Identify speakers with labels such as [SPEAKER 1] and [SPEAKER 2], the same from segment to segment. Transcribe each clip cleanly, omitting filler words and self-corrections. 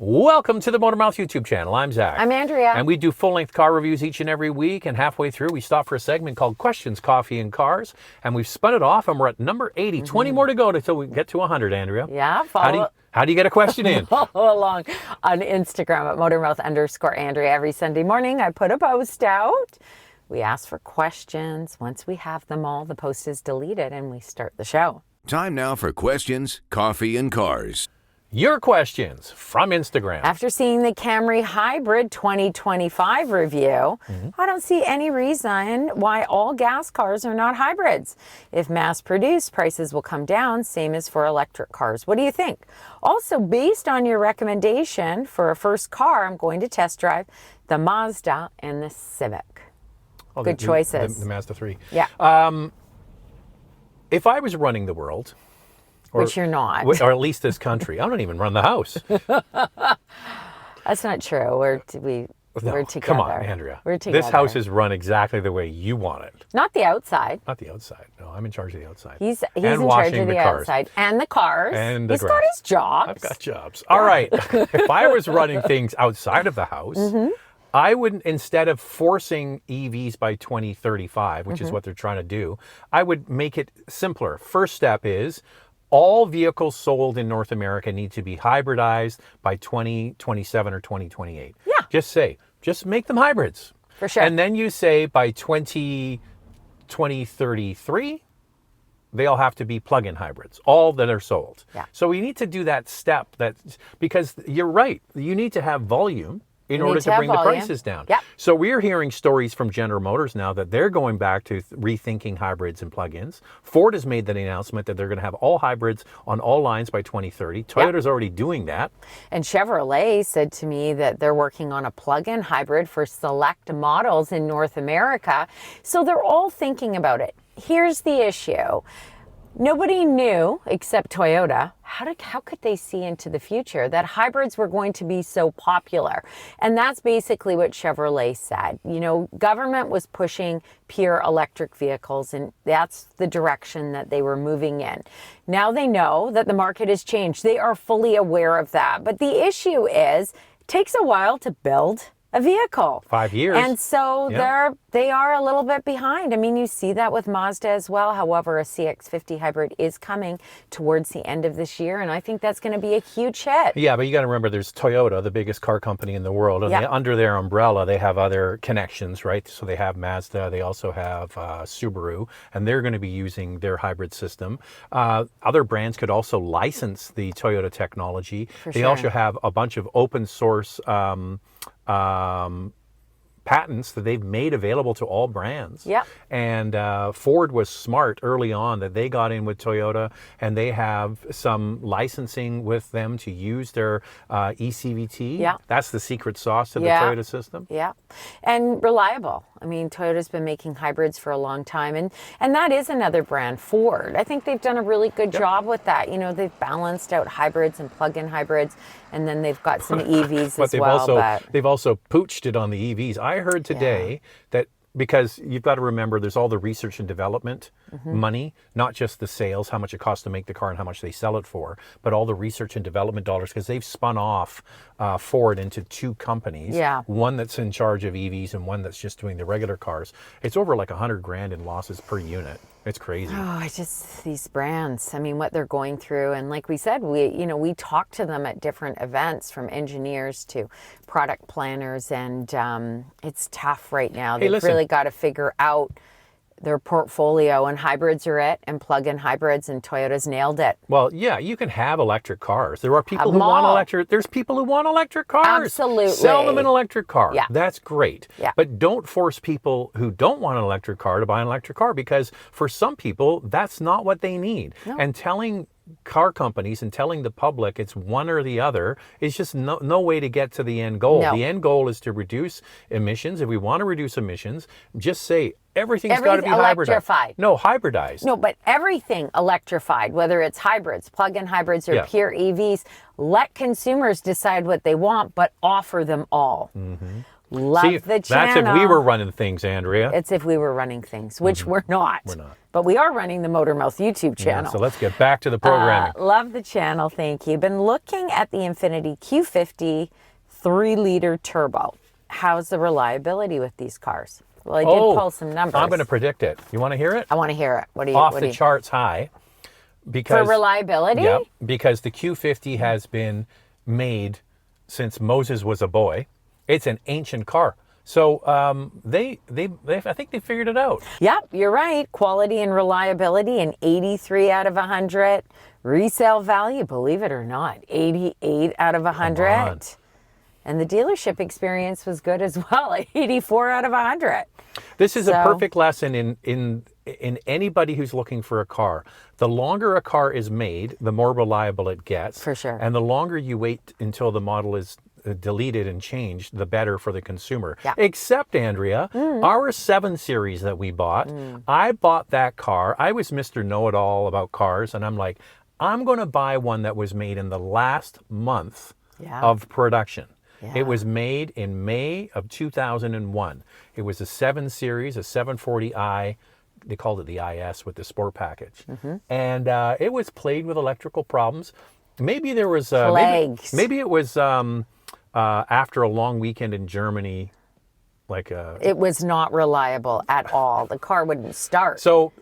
[SPEAKER 1] Welcome to the Motor Mouth YouTube channel. I'm Zach.
[SPEAKER 2] I'm Andrea.
[SPEAKER 1] And we do full-length car reviews each and every week. And halfway through, we stop for a segment called Questions, Coffee, and Cars. And we've spun it off, and we're at number 80. 20 more to go until we get to 100, Andrea.
[SPEAKER 2] Yeah,
[SPEAKER 1] How do you get a question in?
[SPEAKER 2] Follow along on Instagram at motormouth_Andrea. Every Sunday morning, I put a post out. We ask for questions. Once we have them all, the post is deleted, and we start the show.
[SPEAKER 3] Time now for Questions, Coffee, and Cars.
[SPEAKER 1] Your questions from Instagram.
[SPEAKER 2] After seeing the Camry Hybrid 2025 review, I don't see any reason why all gas cars are not hybrids. If mass-produced, prices will come down, same as for electric cars. What do you think? Also, based on your recommendation for a first car, I'm going to test drive the Mazda and the Civic.
[SPEAKER 1] Oh,
[SPEAKER 2] Good choices.
[SPEAKER 1] The Mazda 3.
[SPEAKER 2] Yeah.
[SPEAKER 1] If I was running the world...
[SPEAKER 2] Which you're not.
[SPEAKER 1] Or at least this country. I don't even run the house.
[SPEAKER 2] That's not true. We're together.
[SPEAKER 1] Come on, Andrea.
[SPEAKER 2] We're together.
[SPEAKER 1] This house is run exactly the way you want it.
[SPEAKER 2] Not the outside.
[SPEAKER 1] Not the outside. No, I'm in charge of the outside.
[SPEAKER 2] He's
[SPEAKER 1] and
[SPEAKER 2] in charge of the outside. And the cars.
[SPEAKER 1] And
[SPEAKER 2] He's got his jobs.
[SPEAKER 1] I've got jobs. All right. If I was running things outside of the house, I would, instead of forcing EVs by 2035, which is what they're trying to do, I would make it simpler. First step is... all vehicles sold in North America need to be hybridized by 2027 or 2028.
[SPEAKER 2] Yeah.
[SPEAKER 1] Just make them hybrids.
[SPEAKER 2] For sure.
[SPEAKER 1] And then you say by 2033, they all have to be plug-in hybrids, all that are sold.
[SPEAKER 2] Yeah.
[SPEAKER 1] So we need to do that step because you're right. You need to have volume in order to bring the prices down.
[SPEAKER 2] Yep.
[SPEAKER 1] So we're hearing stories from General Motors now that they're going back to rethinking hybrids and plug-ins. Ford has made that announcement that they're going to have all hybrids on all lines by 2030. Toyota's already doing that.
[SPEAKER 2] And Chevrolet said to me that they're working on a plug-in hybrid for select models in North America. So they're all thinking about it. Here's the issue. Nobody knew, except Toyota, how could they see into the future that hybrids were going to be so popular? And that's basically what Chevrolet said. You know, government was pushing pure electric vehicles, and that's the direction that they were moving in. Now they know that the market has changed. They are fully aware of that. But the issue is, it takes a while to build a vehicle.
[SPEAKER 1] 5 years.
[SPEAKER 2] And so they are a little bit behind. I mean, you see that with Mazda as well. However, a CX-50 hybrid is coming towards the end of this year, and I think that's going to be a huge hit.
[SPEAKER 1] Yeah, but you got to remember there's Toyota, the biggest car company in the world, and under their umbrella, they have other connections, right? So they have Mazda, they also have Subaru, and they're going to be using their hybrid system. Other brands could also license the Toyota technology. They also have a bunch of open source patents that they've made available to all brands.
[SPEAKER 2] Yep.
[SPEAKER 1] And Ford was smart early on that they got in with Toyota, and they have some licensing with them to use their eCVT.
[SPEAKER 2] Yeah.
[SPEAKER 1] That's the secret sauce to the Toyota system.
[SPEAKER 2] Yeah. And reliable. I mean, Toyota's been making hybrids for a long time, and that is another brand, Ford. I think they've done a really good job with that. You know, they've balanced out hybrids and plug-in hybrids, and then they've got some EVs as well.
[SPEAKER 1] But they've also pooched it on the EVs. I heard today that, because you've got to remember there's all the research and development money, not just the sales, how much it costs to make the car and how much they sell it for, but all the research and development dollars, because they've spun off Ford into two companies.
[SPEAKER 2] Yeah.
[SPEAKER 1] One that's in charge of EVs and one that's just doing the regular cars. It's over like $100,000 in losses per unit. It's crazy.
[SPEAKER 2] Oh, these brands, I mean, what they're going through. And like we said, we talk to them at different events, from engineers to product planners, and it's tough right now. They've really got to figure out their portfolio, and hybrids are it, and plug-in hybrids, and Toyota's nailed it.
[SPEAKER 1] Well, yeah, you can have electric cars. There are people who want electric. There's people who want electric cars.
[SPEAKER 2] Absolutely.
[SPEAKER 1] Sell them an electric car.
[SPEAKER 2] Yeah.
[SPEAKER 1] That's great.
[SPEAKER 2] Yeah.
[SPEAKER 1] But don't force people who don't want an electric car to buy an electric car, because for some people, that's not what they need. No. And telling car companies and telling the public it's one or the other is just no way to get to the end goal.
[SPEAKER 2] No.
[SPEAKER 1] The end goal is to reduce emissions. If we want to reduce emissions, just say everything's got to be
[SPEAKER 2] electrified.
[SPEAKER 1] No, hybridized.
[SPEAKER 2] No, but everything electrified, whether it's hybrids, plug-in hybrids, or pure EVs, let consumers decide what they want, but offer them all. Love
[SPEAKER 1] See,
[SPEAKER 2] the channel.
[SPEAKER 1] that's if we were running things, Andrea.
[SPEAKER 2] It's if we were running things, which we're not.
[SPEAKER 1] We're not.
[SPEAKER 2] But we are running the Motormouth YouTube
[SPEAKER 1] Yeah,
[SPEAKER 2] channel.
[SPEAKER 1] so let's get back to the programming.
[SPEAKER 2] Love the channel, thank you. Been looking at the Infiniti Q50 3-liter turbo. How's the reliability with these cars? Well, I did pull some numbers.
[SPEAKER 1] I'm going to predict it. You want to hear it?
[SPEAKER 2] I want to hear it. What do you?
[SPEAKER 1] Off the charts high. Because,
[SPEAKER 2] for reliability?
[SPEAKER 1] Yeah, because the Q50 has been made since Moses was a boy. It's an ancient car. So I think they figured it out.
[SPEAKER 2] Yep, you're right. Quality and reliability, an 83 out of 100. Resale value, believe it or not, 88 out of 100. And the dealership experience was good as well, 84 out of 100.
[SPEAKER 1] This is a perfect lesson in anybody who's looking for a car. The longer a car is made, the more reliable it gets.
[SPEAKER 2] For sure.
[SPEAKER 1] And the longer you wait until the model is deleted and changed, the better for the consumer.
[SPEAKER 2] Yeah.
[SPEAKER 1] Except, Andrea, our 7 Series that we bought, I bought that car. I was Mr. Know-It-All about cars, and I'm like, I'm going to buy one that was made in the last month of production.
[SPEAKER 2] Yeah.
[SPEAKER 1] It was made in May of 2001. It was a 7 Series, a 740i. They called it the IS with the sport package. And it was plagued with electrical problems. Maybe there was... maybe it was after a long weekend in Germany.
[SPEAKER 2] It was not reliable at all. The car wouldn't start.
[SPEAKER 1] So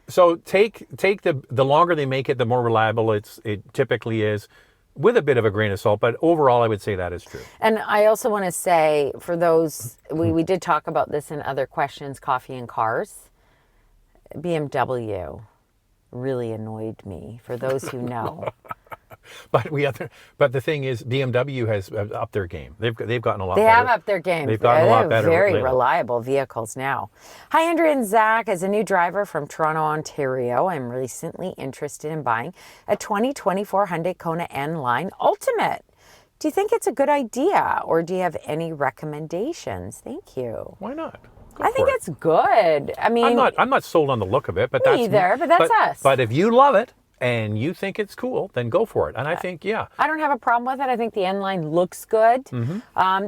[SPEAKER 1] take the longer they make it, the more reliable it typically is, with a bit of a grain of salt, but overall I would say that is true.
[SPEAKER 2] And I also want to say, for those, we did talk about this in other questions, coffee and cars. BMW really annoyed me, for those who know.
[SPEAKER 1] But the thing is, BMW has upped their game. They've gotten a lot better.
[SPEAKER 2] They have upped their game.
[SPEAKER 1] They've gotten a lot better.
[SPEAKER 2] Very
[SPEAKER 1] lately.
[SPEAKER 2] reliable vehicles now. Hi, Andrea and Zach. As a new driver from Toronto, Ontario, I'm recently interested in buying a 2024 Hyundai Kona N-Line Ultimate. Do you think it's a good idea, or do you have any recommendations? Thank you.
[SPEAKER 1] Why not?
[SPEAKER 2] I think it's good. I mean,
[SPEAKER 1] I'm not sold on the look of it, but
[SPEAKER 2] me either, but that's us.
[SPEAKER 1] But if you love it and you think it's cool, then go for it. And I think,
[SPEAKER 2] I don't have a problem with it. I think the N-Line looks good.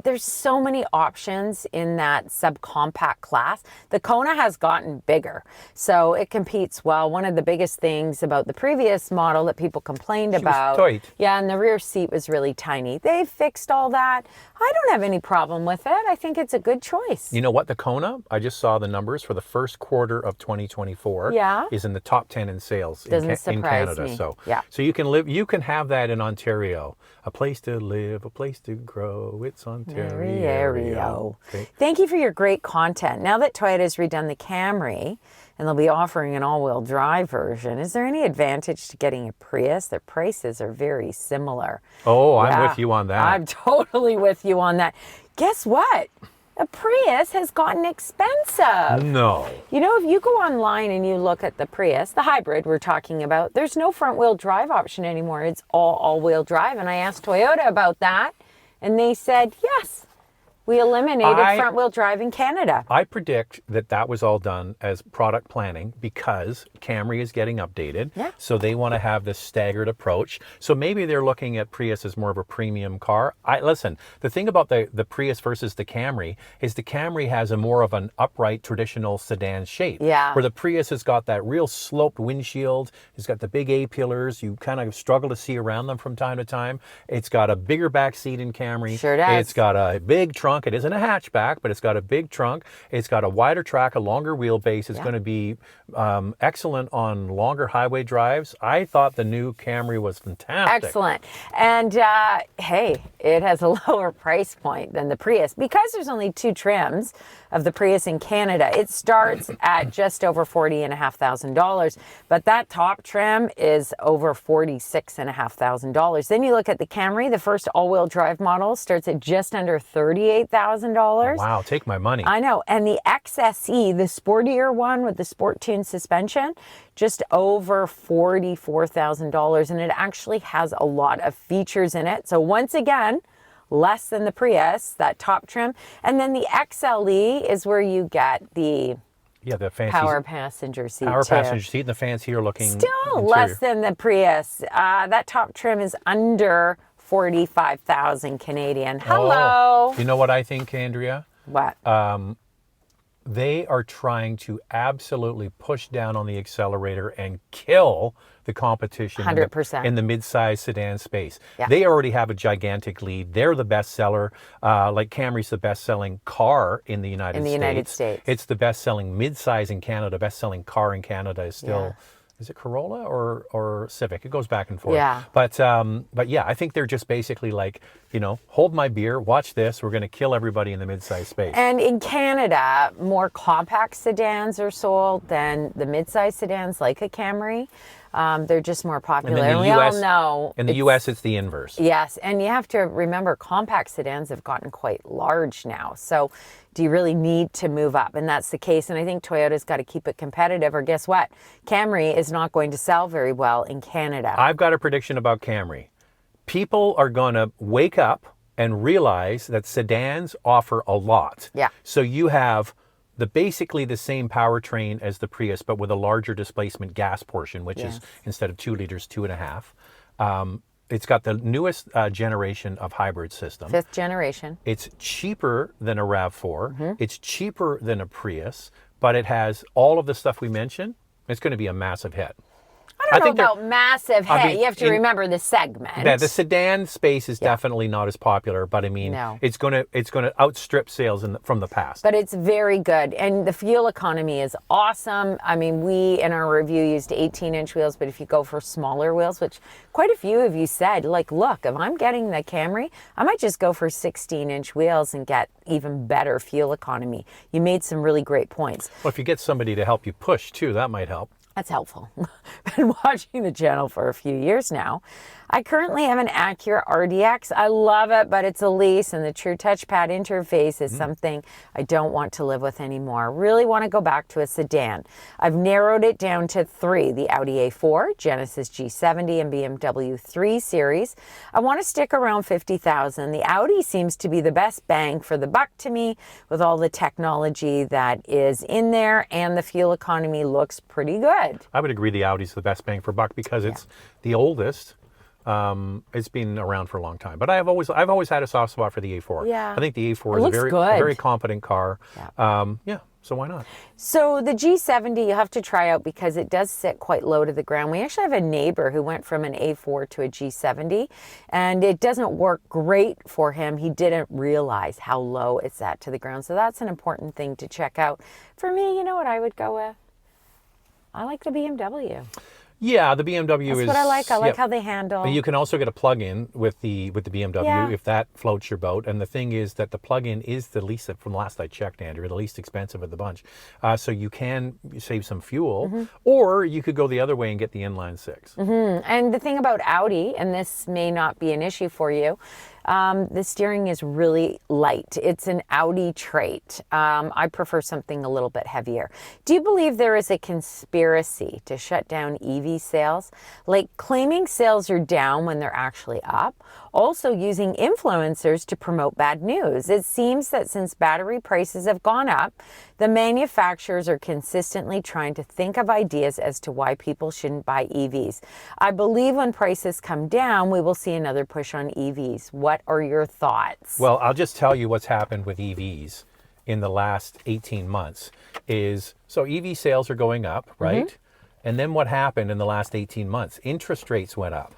[SPEAKER 2] There's so many options in that subcompact class. The Kona has gotten bigger, so it competes well. One of the biggest things about the previous model that people complained about,
[SPEAKER 1] was tight.
[SPEAKER 2] Yeah, and the rear seat was really tiny. They've fixed all that. I don't have any problem with it. I think it's a good choice.
[SPEAKER 1] You know what? The Kona, I just saw the numbers for the first quarter of 2024.
[SPEAKER 2] Yeah.
[SPEAKER 1] Is in the top 10 in sales
[SPEAKER 2] Doesn't
[SPEAKER 1] in
[SPEAKER 2] surprise
[SPEAKER 1] Canada.
[SPEAKER 2] me.
[SPEAKER 1] So
[SPEAKER 2] Yeah.
[SPEAKER 1] So you can have that in Ontario. A place to live, a place to grow. It's Ontario. Okay.
[SPEAKER 2] Thank you for your great content. Now that Toyota's redone the Camry and they'll be offering an all-wheel drive version, is there any advantage to getting a Prius? Their prices are very similar.
[SPEAKER 1] Oh, I'm with you on that.
[SPEAKER 2] I'm totally with you on that. Guess what? A Prius has gotten expensive.
[SPEAKER 1] No.
[SPEAKER 2] You know, if you go online and you look at the Prius, the hybrid we're talking about, there's no front-wheel drive option anymore. It's all-wheel drive. And I asked Toyota about that, and they said, yes, we eliminated front-wheel drive in Canada.
[SPEAKER 1] I predict that was all done as product planning because Camry is getting updated.
[SPEAKER 2] Yeah.
[SPEAKER 1] So they want to have this staggered approach. So maybe they're looking at Prius as more of a premium car. Listen, the thing about the Prius versus the Camry is the Camry has a more of an upright traditional sedan shape.
[SPEAKER 2] Yeah.
[SPEAKER 1] Where the Prius has got that real sloped windshield. It's got the big A-pillars. You kind of struggle to see around them from time to time. It's got a bigger back seat in Camry.
[SPEAKER 2] Sure does.
[SPEAKER 1] It's got a big trunk. It isn't a hatchback, but it's got a big trunk. It's got a wider track, a longer wheelbase. It's going to be excellent on longer highway drives. I thought the new Camry was fantastic.
[SPEAKER 2] Excellent. And hey, it has a lower price point than the Prius because there's only 2 trims of the Prius in Canada. It starts at just over $40,500, but that top trim is over $46,500. Then you look at the Camry, the first all-wheel drive model starts at just under $38,000.
[SPEAKER 1] Wow, take my money.
[SPEAKER 2] I know. And the XSE, the sportier one with the Sport Tune suspension, just over $44,000. And it actually has a lot of features in it. So once again, less than the Prius, that top trim. And then the XLE is where you get the
[SPEAKER 1] fancy
[SPEAKER 2] power passenger seat.
[SPEAKER 1] Passenger seat and the fancier looking
[SPEAKER 2] Still
[SPEAKER 1] interior.
[SPEAKER 2] less than the Prius. That top trim is under 45,000 Canadian. Hello.
[SPEAKER 1] You know what I think, Andrea?
[SPEAKER 2] What?
[SPEAKER 1] They are trying to absolutely push down on the accelerator and kill the competition
[SPEAKER 2] 100%.
[SPEAKER 1] in the mid-size sedan space.
[SPEAKER 2] Yeah.
[SPEAKER 1] They already have a gigantic lead. They're the best seller. Like Camry's the best-selling car in the United States.
[SPEAKER 2] United States.
[SPEAKER 1] It's the best-selling mid-size in Canada. Best-selling car in Canada is still... Is it Corolla or Civic? It goes back and forth.
[SPEAKER 2] Yeah.
[SPEAKER 1] But yeah, I think they're just basically like, hold my beer, watch this. We're going to kill everybody in the mid-size space.
[SPEAKER 2] And in Canada, more compact sedans are sold than the mid-size sedans like a Camry. They're just more popular. And we all know...
[SPEAKER 1] In the U.S., it's the inverse.
[SPEAKER 2] Yes, and you have to remember compact sedans have gotten quite large now. So do you really need to move up? And that's the case. And I think Toyota's got to keep it competitive, or guess what? Camry is not going to sell very well in Canada.
[SPEAKER 1] I've got a prediction about Camry. People are going to wake up and realize that sedans offer a lot.
[SPEAKER 2] Yeah.
[SPEAKER 1] So you have basically the same powertrain as the Prius, but with a larger displacement gas portion, which is instead of 2 liters, 2.5. It's got the newest generation of hybrid system.
[SPEAKER 2] 5th generation.
[SPEAKER 1] It's cheaper than a RAV4. It's cheaper than a Prius, but it has all of the stuff we mentioned. It's going to be a massive hit.
[SPEAKER 2] I don't know about massive hit. You have to remember the segment.
[SPEAKER 1] Yeah, the sedan space is definitely not as popular, but I mean, it's going to outstrip sales from the past.
[SPEAKER 2] But it's very good, and the fuel economy is awesome. I mean, we in our review used 18-inch wheels, but if you go for smaller wheels, which quite a few of you said, like, look, if I'm getting the Camry, I might just go for 16-inch wheels and get even better fuel economy. You made some really great points.
[SPEAKER 1] Well, if you get somebody to help you push too, that might help.
[SPEAKER 2] That's helpful. Been watching the channel for a few years now. I currently have an Acura RDX. I love it, but it's a lease, and the true touchpad interface is something I don't want to live with anymore. Really want to go back to a sedan. I've narrowed it down to 3, the Audi A4, Genesis G70, and BMW 3 Series. I want to stick around 50,000. The Audi seems to be the best bang for the buck to me, with all the technology that is in there, and the fuel economy looks pretty good.
[SPEAKER 1] I would agree the Audi's the best bang for buck because it's the oldest. It's been around for a long time, but I've always had a soft spot for the A4.
[SPEAKER 2] Yeah.
[SPEAKER 1] I think the A4 is a very competent car.
[SPEAKER 2] Yeah.
[SPEAKER 1] So why not?
[SPEAKER 2] So the G70 you have to try out because it does sit quite low to the ground. We actually have a neighbor who went from an A4 to a G70, and it doesn't work great for him. He didn't realize how low it's at to the ground. So that's an important thing to check out. For me, you know what I would go with? I like the BMW.
[SPEAKER 1] Yeah, the BMW
[SPEAKER 2] That's
[SPEAKER 1] is...
[SPEAKER 2] what I like. I like how they handle.
[SPEAKER 1] You can also get a plug-in with the BMW if that floats your boat. And the thing is that the plug-in is the least, from the last I checked, Andrew, the least expensive of the bunch. So you can save some fuel, or you could go the other way and get the inline 6.
[SPEAKER 2] And the thing about Audi, and this may not be an issue for you, the steering is really light. It's an Audi trait. I prefer something a little bit heavier. Do you believe there is a conspiracy to shut down EV sales? Like claiming sales are down when they're actually up? Also using influencers to promote bad news. It seems that since battery prices have gone up, the manufacturers are consistently trying to think of ideas as to why people shouldn't buy EVs. I believe when prices come down, we will see another push on EVs. What are your thoughts?
[SPEAKER 1] Well, I'll just tell you what's happened with EVs in the last 18 months is, so EV sales are going up, right? And then what happened in the last 18 months? Interest rates went up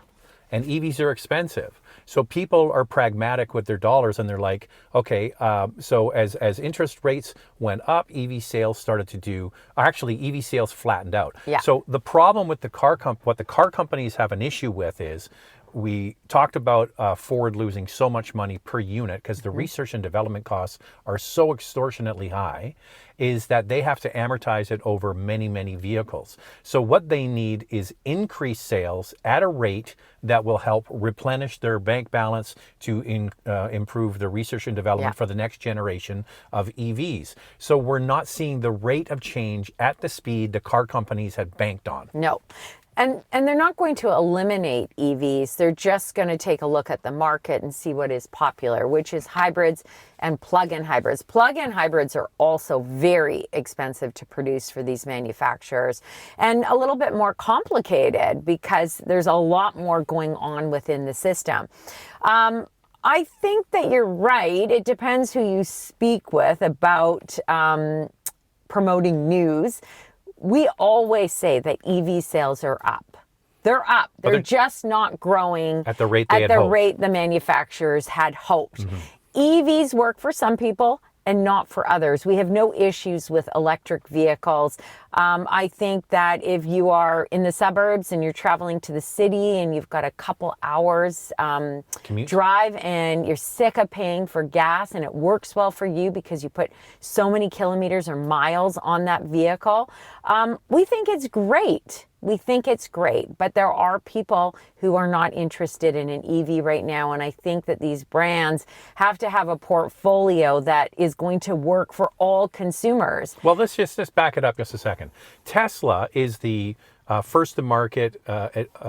[SPEAKER 1] and EVs are expensive. So people are pragmatic with their dollars and they're like, okay, so as interest rates went up, EV sales started to do, actually EV sales flattened out.
[SPEAKER 2] Yeah.
[SPEAKER 1] So the problem with what the car companies have an issue with is, we talked about Ford losing so much money per unit because the research and development costs are so extortionately high, is that they have to amortize it over many, many vehicles. So what they need is increased sales at a rate that will help replenish their bank balance to improve the research and development for the next generation of EVs. So we're not seeing the rate of change at the speed the car companies had banked on.
[SPEAKER 2] No. And they're not going to eliminate EVs. They're just going to take a look at the market and see what is popular, which is hybrids and plug-in hybrids. Plug-in hybrids are also very expensive to produce for these manufacturers and a little bit more complicated because there's a lot more going on within the system. I think that you're right. It depends who you speak with about promoting news. We always say that EV sales are up. They're up. They're just not growing
[SPEAKER 1] at the rate they had hoped.
[SPEAKER 2] rate the manufacturers had hoped. EVs work for some people and not for others. We have no issues with electric vehicles. I think that if you are in the suburbs and you're traveling to the city and you've got a couple hours drive and you're sick of paying for gas and it works well for you because you put so many kilometers or miles on that vehicle, we think it's great. We think it's great, but there are people who are not interested in an EV right now, and I think that these brands have to have a portfolio that is going to work for all consumers.
[SPEAKER 1] Well, let's just back it up just a second. Tesla is the first to market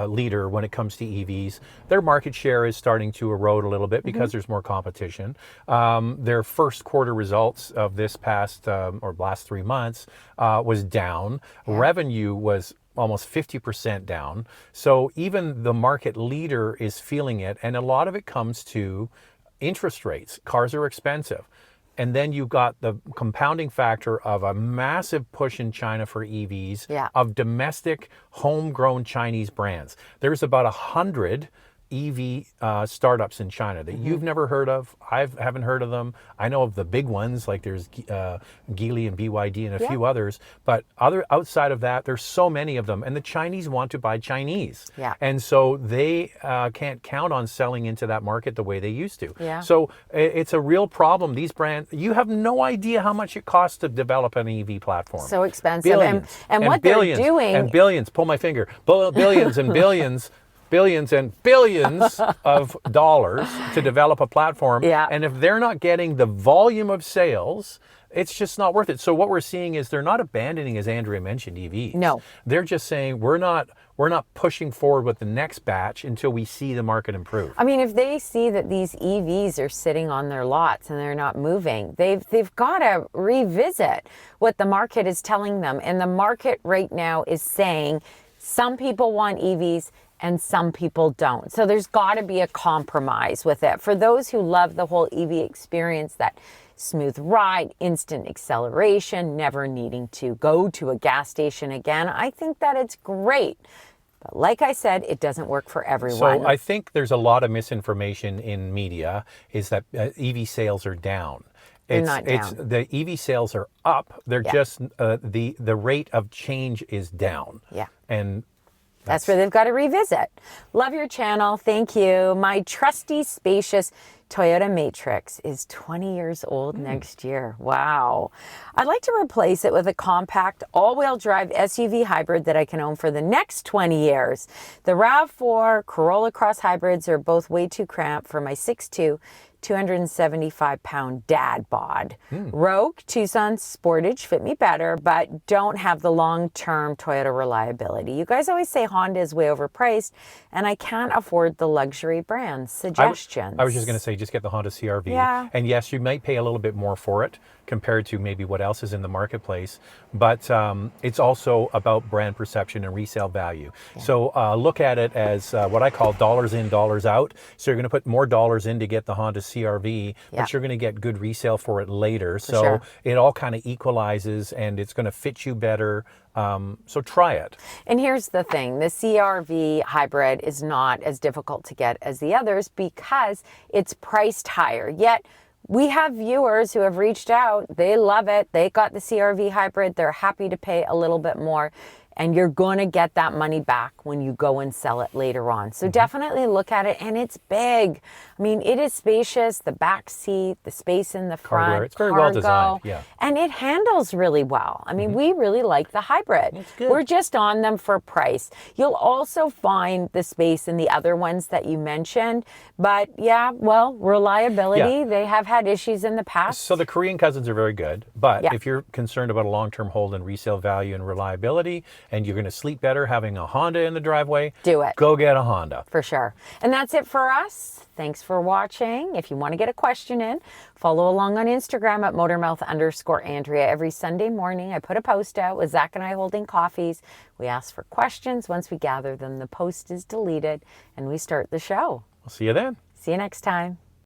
[SPEAKER 1] leader when it comes to EVs. Their market share is starting to erode a little bit because there's more competition. Their first quarter results of this past or last 3 months was down. Revenue was almost 50% down. So even the market leader is feeling it. And a lot of it comes to interest rates. Cars are expensive. And then you've got the compounding factor of a massive push in China for EVs, of domestic homegrown Chinese brands. There's about 100 EV startups in China that you've never heard of. I haven't heard of them. I know of the big ones, like there's Geely and BYD and a few others, but outside of that, there's so many of them, and the Chinese want to buy Chinese. And so they can't count on selling into that market the way they used to. So it's a real problem. These brands, you have no idea how much it costs to develop an EV platform.
[SPEAKER 2] So expensive.
[SPEAKER 1] Billions,
[SPEAKER 2] and what
[SPEAKER 1] billions,
[SPEAKER 2] they're doing...
[SPEAKER 1] And billions, pull my finger, billions and billions billions and billions of dollars to develop a platform. And if they're not getting the volume of sales, it's just not worth it. So what we're seeing is they're not abandoning, as Andrea mentioned, EVs.
[SPEAKER 2] No.
[SPEAKER 1] They're just saying we're not pushing forward with the next batch until we see the market improve.
[SPEAKER 2] I mean, if they see that these EVs are sitting on their lots and they're not moving, they've got to revisit what the market is telling them. And the market right now is saying some people want EVs and some people don't. So there's got to be a compromise with it. For those who love the whole EV experience, that smooth ride, instant acceleration, never needing to go to a gas station again, I think that it's great. But like I said, it doesn't work for everyone.
[SPEAKER 1] So I think there's a lot of misinformation in media is that EV sales are down.
[SPEAKER 2] They're not down.
[SPEAKER 1] The EV sales are up. They're just the rate of change is down. And
[SPEAKER 2] that's where they've got to revisit. Love your channel. Thank you. My trusty, spacious Toyota Matrix is 20 years old next year. Wow. I'd like to replace it with a compact all-wheel drive SUV hybrid that I can own for the next 20 years. The RAV4 Corolla Cross hybrids are both way too cramped for my 6'2", 275-pound dad bod. Rogue, Tucson, Sportage fit me better, but don't have the long-term Toyota reliability. You guys always say Honda is way overpriced, and I can't afford the luxury brands. Suggestions?
[SPEAKER 1] I was just going to say, just get the Honda CR-V. And yes, you might pay a little bit more for it compared to maybe what else is in the marketplace, but it's also about brand perception and resale value. So look at it as what I call dollars in, dollars out. So you're going to put more dollars in to get the Honda CR-V, but you're going to get good resale for it later. So it all kind of equalizes, and it's going to fit you better. So try it.
[SPEAKER 2] And here's the thing, the CR-V hybrid is not as difficult to get as the others because it's priced higher. Yet we have viewers who have reached out. They love it. They got the CR-V hybrid. They're happy to pay a little bit more. And you're going to get that money back when you go and sell it later on. So definitely look at it. And it's big. I mean, it is spacious, the back seat, the space in the front.
[SPEAKER 1] Hardware. It's very well designed.
[SPEAKER 2] And it handles really well. I mean, we really like the hybrid.
[SPEAKER 1] It's good.
[SPEAKER 2] We're just on them for price. You'll also find the space in the other ones that you mentioned. But reliability, they have had issues in the past.
[SPEAKER 1] So the Korean cousins are very good. But if you're concerned about a long-term hold and resale value and reliability, and you're going to sleep better having a Honda in the driveway,
[SPEAKER 2] do it.
[SPEAKER 1] Go get a Honda.
[SPEAKER 2] For sure. And that's it for us. Thanks for watching. If you want to get a question in, follow along on Instagram at motormouth_Andrea. Every Sunday morning, I put a post out with Zach and I holding coffees. We ask for questions. Once we gather them, the post is deleted and we start the show.
[SPEAKER 1] We'll see you then.
[SPEAKER 2] See you next time.